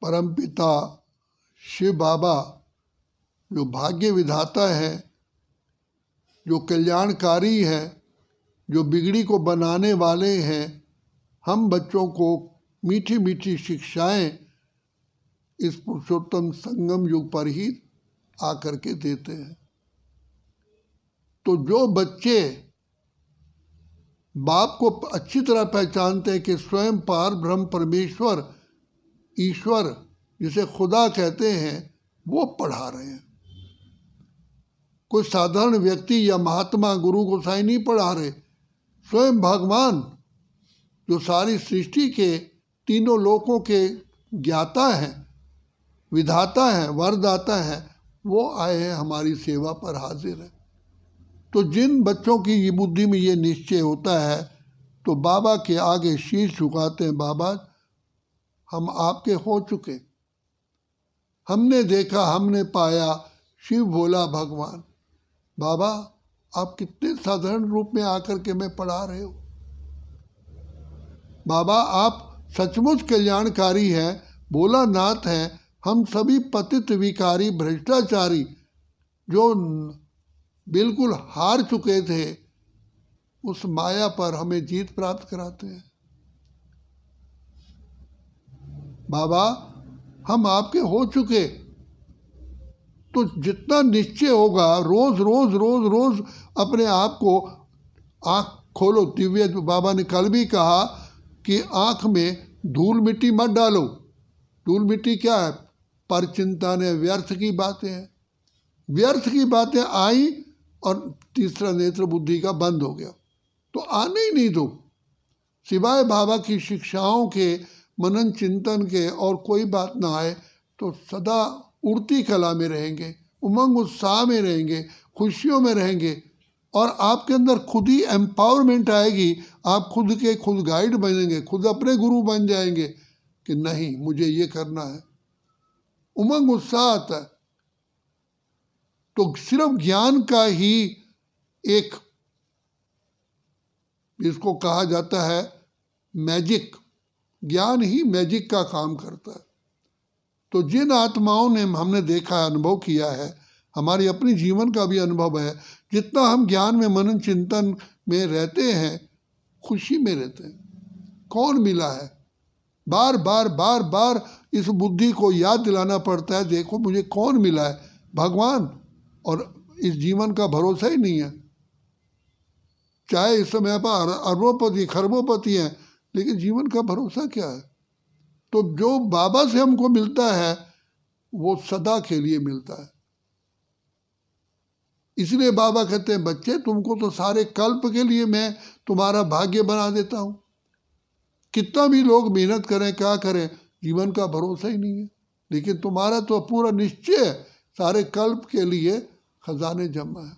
परमपिता शिव बाबा जो भाग्य विधाता है, जो कल्याणकारी है, जो बिगड़ी को बनाने वाले हैं, हम बच्चों को मीठी मीठी शिक्षाएं इस पुरुषोत्तम संगम युग पर ही आकर के देते हैं। तो जो बच्चे बाप को अच्छी तरह पहचानते हैं कि स्वयं पार ब्रह्म परमेश्वर ईश्वर जिसे खुदा कहते हैं, वो पढ़ा रहे हैं। कोई साधारण व्यक्ति या महात्मा गुरु गोसाई नहीं पढ़ा रहे, स्वयं भगवान जो सारी सृष्टि के तीनों लोकों के ज्ञाता हैं, विधाता हैं, वरदाता हैं, वो आए हैं हमारी सेवा पर हाजिर है। तो जिन बच्चों की ये बुद्धि में ये निश्चय होता है तो बाबा के आगे शीश झुकाते हैं, बाबा हम आपके हो चुके, हमने देखा, हमने पाया, शिव भोला भगवान। बाबा आप कितने साधारण रूप में आकर के मैं पढ़ा रहे हो। बाबा आप सचमुच कल्याणकारी हैं, भोलानाथ हैं, हम सभी पतित विकारी भ्रष्टाचारी जो बिल्कुल हार चुके थे, उस माया पर हमें जीत प्राप्त कराते हैं। बाबा हम आपके हो चुके, तो जितना निश्चय होगा, रोज रोज रोज रोज अपने आप को आँख खोलो। दिव्य बाबा ने कल भी कहा कि आँख में धूल मिट्टी मत डालो। धूल मिट्टी क्या है? पर चिंता ने व्यर्थ की बातें हैं। व्यर्थ की बातें आई और तीसरा नेत्र बुद्धि का बंद हो गया, तो आने ही नहीं दो। सिवाय बाबा की शिक्षाओं के, मनन चिंतन के और कोई बात ना आए तो सदा उड़ती कला में रहेंगे, उमंग उत्साह में रहेंगे, खुशियों में रहेंगे और आपके अंदर खुद ही एम्पावरमेंट आएगी। आप खुद के खुद गाइड बनेंगे, खुद अपने गुरु बन जाएंगे कि नहीं मुझे ये करना है। उमंग उत्साह आता है। तो सिर्फ ज्ञान का ही एक, इसको कहा जाता है मैजिक, ज्ञान ही मैजिक का काम करता है। तो जिन आत्माओं ने हमने देखा है, अनुभव किया है, हमारी अपनी जीवन का भी अनुभव है, जितना हम ज्ञान में मनन चिंतन में रहते हैं, खुशी में रहते हैं। कौन मिला है? बार बार बार बार इस बुद्धि को याद दिलाना पड़ता है, देखो मुझे कौन मिला है, भगवान। और इस जीवन का भरोसा ही नहीं है। चाहे इस समय आप अरबोपति खरबोपति हैं, लेकिन जीवन का भरोसा क्या है? तो जो बाबा से हमको मिलता है वो सदा के लिए मिलता है। इसलिए बाबा कहते हैं बच्चे तुमको तो सारे कल्प के लिए मैं तुम्हारा भाग्य बना देता हूँ। कितना भी लोग मेहनत करें, क्या करें, जीवन का भरोसा ही नहीं है। लेकिन तुम्हारा तो पूरा निश्चय है, सारे कल्प के लिए खजाने जमा है।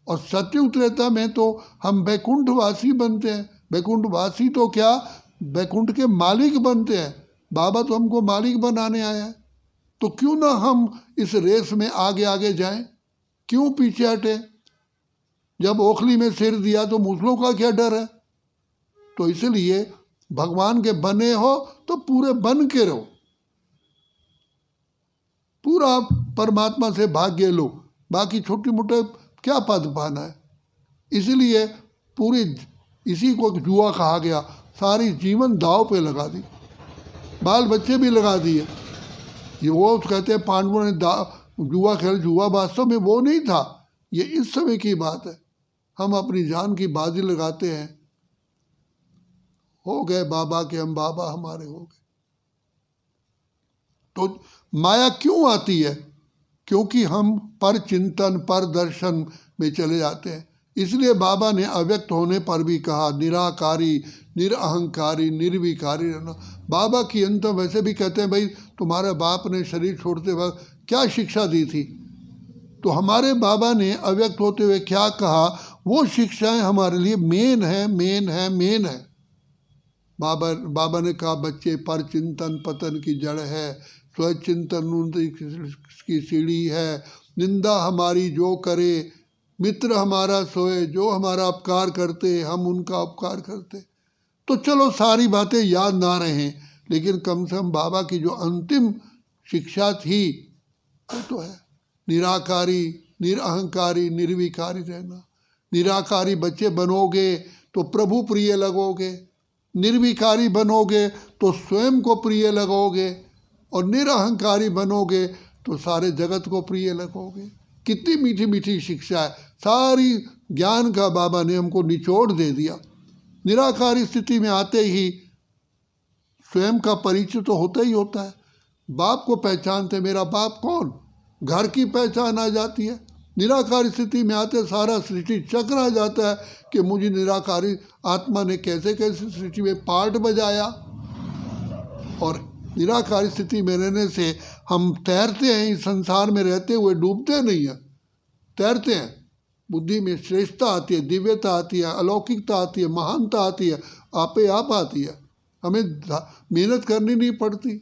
और सत्युग त्रेता में तो हम बैकुंठवासी बनते हैं। बैकुंठवासी तो क्या, बैकुंठ के मालिक बनते हैं। बाबा तो हमको मालिक बनाने आया है। तो क्यों ना हम इस रेस में आगे आगे जाएं, क्यों पीछे हटे? जब ओखली में सिर दिया तो मूसलों का क्या डर है? तो इसलिए भगवान के बने हो तो पूरे बन के रहो, पूरा परमात्मा से भाग्य लो। बाकी छोटे मोटे क्या पद पाना है? इसलिए पूरी इसी को जुआ कहा गया। सारी जीवन दाव पे लगा दी, बाल बच्चे भी लगा दिए। ये वो कहते हैं पांडवों ने जुआ खेल, जुआ वास्तव में वो नहीं था, ये इस समय की बात है। हम अपनी जान की बाजी लगाते हैं। हो गए बाबा के हम, बाबा हमारे हो गए। तो माया क्यों आती है? क्योंकि हम पर चिंतन पर दर्शन में चले जाते हैं। इसलिए बाबा ने अव्यक्त होने पर भी कहा निराकारी, निरअहंकारी, निर्विकारी रहना। बाबा की अंत वैसे भी कहते हैं भाई तुम्हारे बाप ने शरीर छोड़ते वक्त क्या शिक्षा दी थी, तो हमारे बाबा ने अव्यक्त होते हुए क्या कहा, वो शिक्षाएं हमारे लिए मेन है, मेन है, मेन है। बाबा ने कहा बच्चे पर चिंतन पतन की जड़ है, स्वचिंतन की सीढ़ी है। निंदा हमारी जो करे, मित्र हमारा सोए, जो हमारा उपकार करते हम उनका उपकार करते। तो चलो सारी बातें याद ना रहें, लेकिन कम से कम बाबा की जो अंतिम शिक्षा थी वो तो है निराकारी, निरअहंकारी, निर्विकारी रहना। निराकारी बच्चे बनोगे तो प्रभु प्रिय लगोगे, निर्विकारी बनोगे तो स्वयं को प्रिय लगोगे, और निरअहंकारी बनोगे तो सारे जगत को प्रिय लगोगे। कितनी मीठी मीठी शिक्षा है, सारी ज्ञान का बाबा ने हमको निचोड़ दे दिया। निराकारी स्थिति में आते ही स्वयं का परिचय तो होता ही होता है। बाप को पहचानते, मेरा बाप कौन, घर की पहचान आ जाती है। निराकारी स्थिति में आते सारा सृष्टि चक्र आ जाता है कि मुझे निराकारी आत्मा ने कैसे कैसे सृष्टि में पार्ट बजाया। और निराकारी स्थिति में रहने से हम तैरते हैं, इस संसार में रहते हुए डूबते नहीं हैं, तैरते हैं। बुद्धि में श्रेष्ठता आती है, दिव्यता आती है, अलौकिकता आती है, महानता आती है, आपे आप आती है। हमें मेहनत करनी नहीं पड़ती,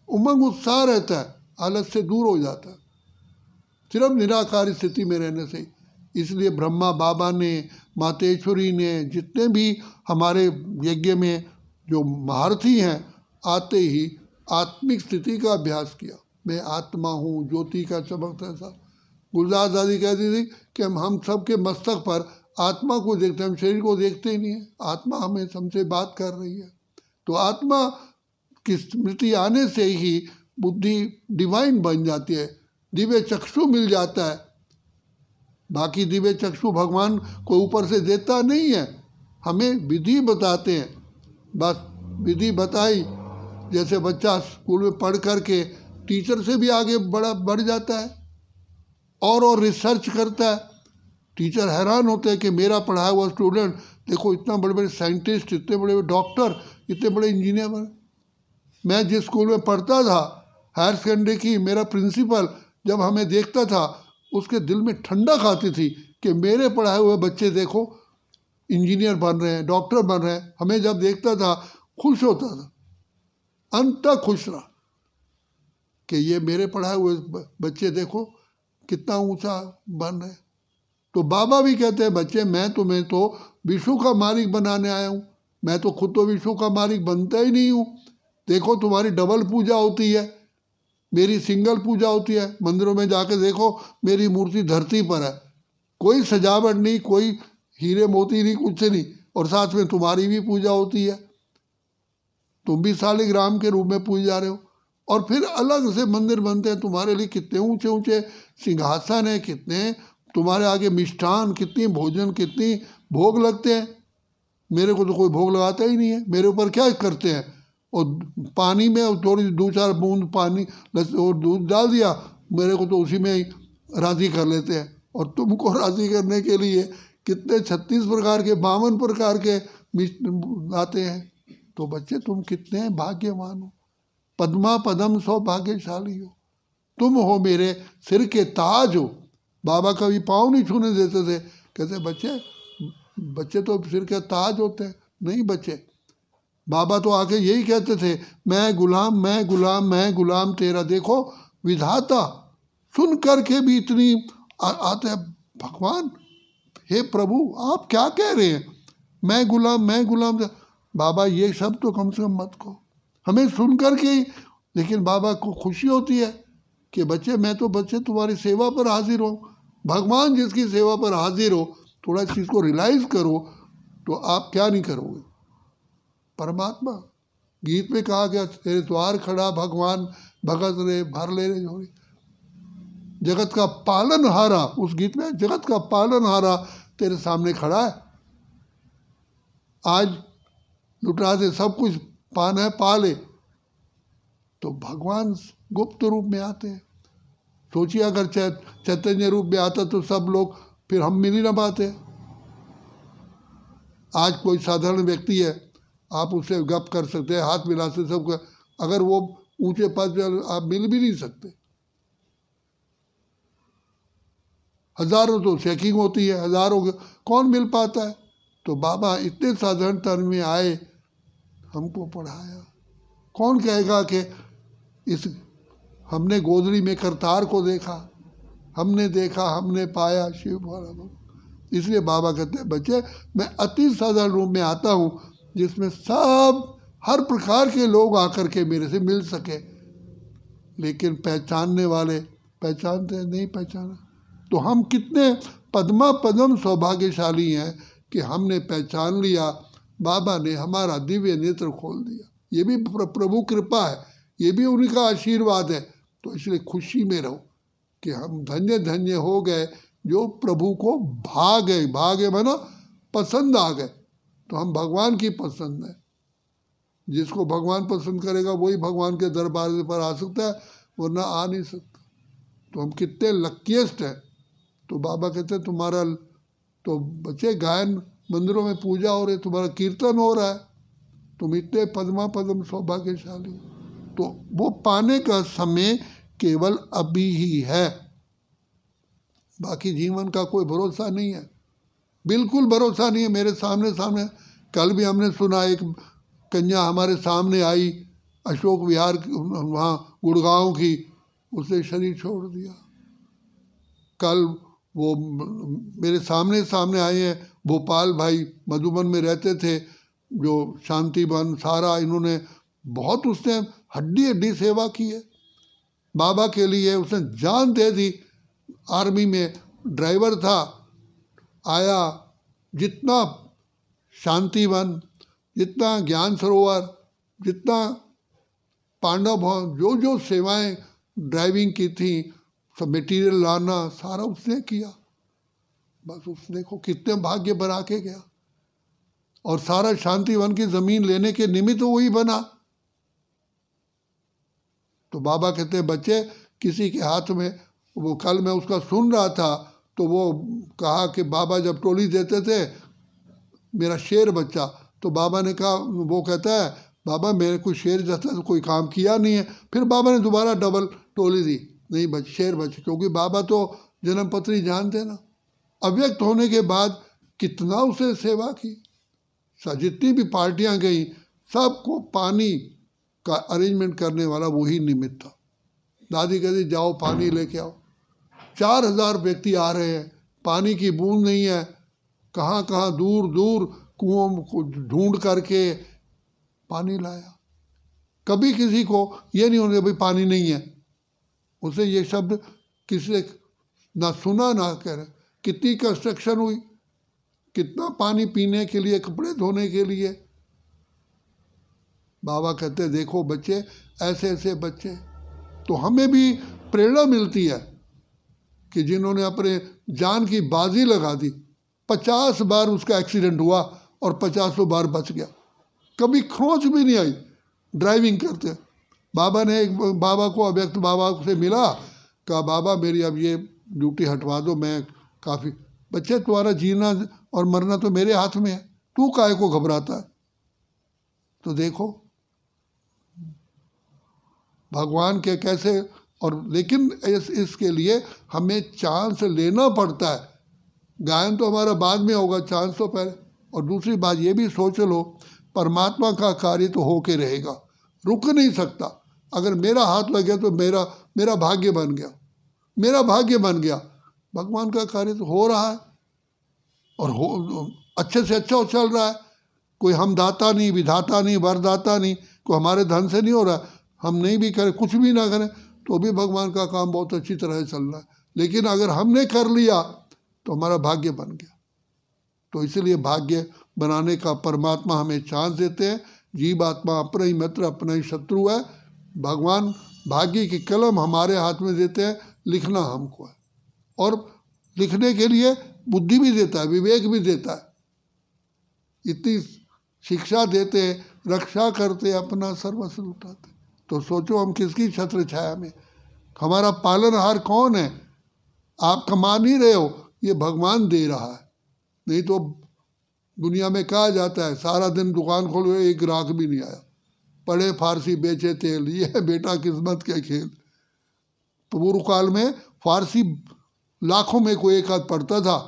उमंग उत्साह रहता है, आलस से दूर हो जाता है सिर्फ निराकारी स्थिति में रहने से। इसलिए ब्रह्मा बाबा ने, मातेश्वरी ने, जितने भी हमारे यज्ञ में जो महारथी हैं, आते ही आत्मिक स्थिति का अभ्यास किया। मैं आत्मा हूँ, ज्योति का चमकता सा। गुलजार दादी कहती थी कि हम सबके मस्तक पर आत्मा को देखते हैं, हम शरीर को देखते ही नहीं है। आत्मा हमें हमसे बात कर रही है। तो आत्मा की स्मृति आने से ही बुद्धि डिवाइन बन जाती है, दिव्य चक्षु मिल जाता है। बाकी दिव्य चक्षु भगवान को ऊपर से देता नहीं है, हमें विधि बताते हैं। बस विधि बताई, जैसे बच्चा स्कूल में पढ़ करके टीचर से भी आगे बढ़ जाता है और रिसर्च करता है। टीचर हैरान होते हैं कि मेरा पढ़ाया हुआ स्टूडेंट देखो इतना बड़े बड़े साइंटिस्ट, इतने बड़े बड़े डॉक्टर, इतने बड़े इंजीनियर बने। मैं जिस स्कूल में पढ़ता था, हायर सेकेंडरी की, मेरा प्रिंसिपल जब हमें देखता था उसके दिल में ठंडक आती थी कि मेरे पढ़ाए हुए बच्चे देखो इंजीनियर बन रहे हैं, डॉक्टर बन रहे हैं। हमें जब देखता था खुश होता था, अंत तक खुश रहा कि ये मेरे पढ़ाए हुए बच्चे देखो कितना ऊंचा बन रहे। तो बाबा भी कहते हैं बच्चे मैं तुम्हें तो विश्व का मालिक बनाने आया हूँ, मैं तो खुद तो विश्व का मालिक बनता ही नहीं हूँ। देखो तुम्हारी डबल पूजा होती है, मेरी सिंगल पूजा होती है। मंदिरों में जाके देखो मेरी मूर्ति धरती पर है, कोई सजावट नहीं, कोई हीरे मोती नहीं, कुछ नहीं, और साथ में तुम्हारी भी पूजा होती है। तुम भी शालिग्राम के रूप में पूजे जा रहे हो। और फिर अलग से मंदिर बनते हैं तुम्हारे लिए, कितने ऊंचे ऊंचे सिंहासन है, कितने तुम्हारे आगे मिष्ठान, कितनी भोजन, कितनी भोग लगते हैं। मेरे को तो कोई भोग लगाता ही नहीं है। मेरे ऊपर क्या करते हैं, और पानी में थोड़ी 2-4 बूंद पानी और दूध डाल दिया, मेरे को तो उसी में ही राज़ी कर लेते हैं। और तुमको राज़ी करने के लिए कितने 36 प्रकार के, 52 प्रकार के आते हैं। तो बच्चे तुम कितने भाग्यवान हो, पद्मा पदम सौभाग्यशाली हो। तुम हो मेरे सिर के ताज हो। बाबा कभी पाँव नहीं छूने देते थे, कहते बच्चे तो सिर के ताज होते हैं। नहीं बच्चे, बाबा तो आके यही कहते थे, मैं गुलाम, मैं गुलाम, मैं गुलाम तेरा। देखो विधाता सुन करके भी इतनी आते हैं, भगवान हे प्रभु आप क्या कह रहे हैं, मैं गुलाम, मैं गुलाम। बाबा ये सब तो कम से कम मत को, हमें सुन करके ही। लेकिन बाबा को खुशी होती है कि बच्चे मैं तो बच्चे तुम्हारी सेवा पर हाजिर हो। भगवान जिसकी सेवा पर हाजिर हो, थोड़ा इस चीज़ को रियलाइज करो तो आप क्या नहीं करोगे। परमात्मा गीत में कहा गया, तेरे द्वार खड़ा भगवान, भगत रे भर ले रे झोली। जगत का पालनहारा, उस गीत में जगत का पालनहारा तेरे सामने खड़ा है। आज लुटा से सब कुछ पाना है, पाले। तो भगवान गुप्त रूप में आते हैं। सोचिए अगर चैतन्य रूप में आता तो सब लोग, फिर हम मिल ही ना पाते। आज कोई साधारण व्यक्ति है, आप उससे गप कर सकते हैं, हाथ मिला सकते, सब, अगर वो ऊंचे पद पर, आप मिल भी नहीं सकते। हजारों तो चेकिंग होती है, हजारों कौन मिल पाता है। तो बाबा इतने साधारण तन में आए, हमको पढ़ाया। कौन कहेगा कि इस हमने गोदड़ी में करतार को देखा, हमने देखा, हमने पाया शिव भोला। इसलिए बाबा कहते हैं बच्चे मैं अति साधारण रूप में आता हूँ, जिसमें सब हर प्रकार के लोग आकर के मेरे से मिल सके, लेकिन पहचानने वाले पहचानते नहीं पहचाना। तो हम कितने पद्मा पदम सौभाग्यशाली हैं कि हमने पहचान लिया, बाबा ने हमारा दिव्य नेत्र खोल दिया। ये भी प्रभु कृपा है, ये भी उन्हीं का आशीर्वाद है। तो इसलिए खुशी में रहो कि हम धन्य धन्य हो गए जो प्रभु को भा गए। भागे माना पसंद आ गए। तो हम भगवान की पसंद है। जिसको भगवान पसंद करेगा वही भगवान के दरबार पर आ सकता है, वरना आ नहीं सकता। तो हम कितने लकीएस्ट हैं। तो बाबा कहते हैं तुम्हारा तो बच्चे गायन मंदिरों में पूजा हो रही, तुम्हारा कीर्तन हो रहा है, तुम इतने पद्मा पद्म सौभाग्यशाली। तो वो पाने का समय केवल अभी ही है, बाकी जीवन का कोई भरोसा नहीं है, बिल्कुल भरोसा नहीं है। मेरे सामने कल भी हमने सुना, एक कन्या हमारे सामने आई अशोक विहार वहाँ गुड़गांव की, उसने शरीर छोड़ दिया। कल वो मेरे सामने आए हैं भोपाल भाई, मधुबन में रहते थे, जो शांतिवन सारा इन्होंने बहुत उसने हड्डी सेवा की है बाबा के लिए। उसने जान दे दी। आर्मी में ड्राइवर था, आया, जितना शांतिवन, जितना ज्ञान सरोवर, जितना पांडव भवन, जो जो सेवाएं ड्राइविंग की थी, सब मटेरियल लाना सारा उसने किया। बस उसने को कितने भाग्य बना के गया। और सारा शांतिवन की ज़मीन लेने के निमित्त वही बना। तो बाबा कहते हैं बच्चे किसी के हाथ में, वो कल मैं उसका सुन रहा था, तो वो कहा कि बाबा जब टोली देते थे मेरा शेर बच्चा, तो बाबा ने कहा, वो कहता है बाबा मेरे को शेर जैसा तो कोई काम किया नहीं है। फिर बाबा ने दोबारा डबल टोली दी, नहीं बच शेर बच्चे, क्योंकि बाबा तो जन्म पत्री जानते ना। अव्यक्त होने के बाद कितना उसे सेवा की। जितनी भी पार्टियां गई सबको पानी का अरेंजमेंट करने वाला वही निमित्त था। दादी कहती जाओ पानी लेके आओ। 4000 व्यक्ति आ रहे हैं, पानी की बूंद नहीं है, कहाँ कहाँ दूर दूर कुओं को ढूंढ करके पानी लाया। कभी किसी को ये नहीं होने भाई पानी नहीं है। उसे ये शब्द किसी ने ना सुना ना कह रहे। कितनी कंस्ट्रक्शन हुई, कितना पानी पीने के लिए, कपड़े धोने के लिए। बाबा कहते देखो बच्चे, ऐसे ऐसे बच्चे। तो हमें भी प्रेरणा मिलती है कि जिन्होंने अपने जान की बाजी लगा दी। 50 बार उसका एक्सीडेंट हुआ और 50 बार बच गया, कभी खरोंच भी नहीं आई ड्राइविंग करते। बाबा ने एक बाबा को, अव्यक्त बाबा से मिला, कहा बाबा मेरी अब ये ड्यूटी हटवा दो, मैं काफ़ी। बच्चे तुम्हारा जीना और मरना तो मेरे हाथ में है, तू काहे को घबराता है। तो देखो भगवान के कैसे। और लेकिन इसके लिए हमें चांस लेना पड़ता है। गायन तो हमारा बाद में होगा, चांस तो पहले। और दूसरी बात ये भी सोच लो, परमात्मा का कार्य तो होके रहेगा, रुक नहीं सकता। अगर मेरा हाथ लग गया तो मेरा भाग्य बन गया, मेरा भाग्य बन गया। भगवान का कार्य तो हो रहा है और अच्छे से अच्छा चल रहा है। कोई हम दाता नहीं, विधाता नहीं, वरदाता नहीं, कोई हमारे धन से नहीं हो रहा है। हम नहीं भी करें, कुछ भी ना करें, तो भी भगवान का काम बहुत अच्छी तरह से चल रहा है। लेकिन अगर हमने कर लिया तो हमारा भाग्य बन गया। तो इसलिए भाग्य बनाने का परमात्मा हमें चांस देते हैं। जीव आत्मा अपना ही मित्र अपना ही शत्रु है। भगवान भाग्य की कलम हमारे हाथ में देते हैं, लिखना हमको है। और लिखने के लिए बुद्धि भी देता है, विवेक भी देता है। इतनी शिक्षा देते, रक्षा करते, अपना सर्वस्व लुटाते। तो सोचो हम किसकी छत्र छाया में, हमारा पालनहार कौन है। आप कमा नहीं रहे हो, ये भगवान दे रहा है। नहीं तो दुनिया में कहा जाता है सारा दिन दुकान खोलो एक ग्राहक भी नहीं आया, पढ़े फारसी बेचे तेल, ये है बेटा किस्मत के खेल। पूर्व काल में फारसी लाखों में कोई एक आध पढ़ता था,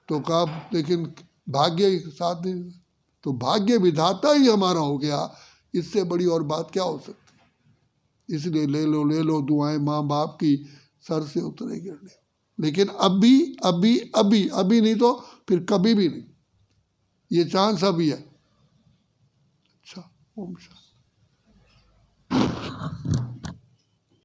तो कहा लेकिन भाग्य साथ नहीं। तो भाग्य विधाता ही हमारा हो गया, इससे बड़ी और बात क्या हो सकती। इसलिए ले लो दुआएं माँ बाप की, सर से उतरे गिरने। लेकिन अभी नहीं तो फिर कभी भी नहीं। ये चांस अभी है। अच्छा, ओम शांति।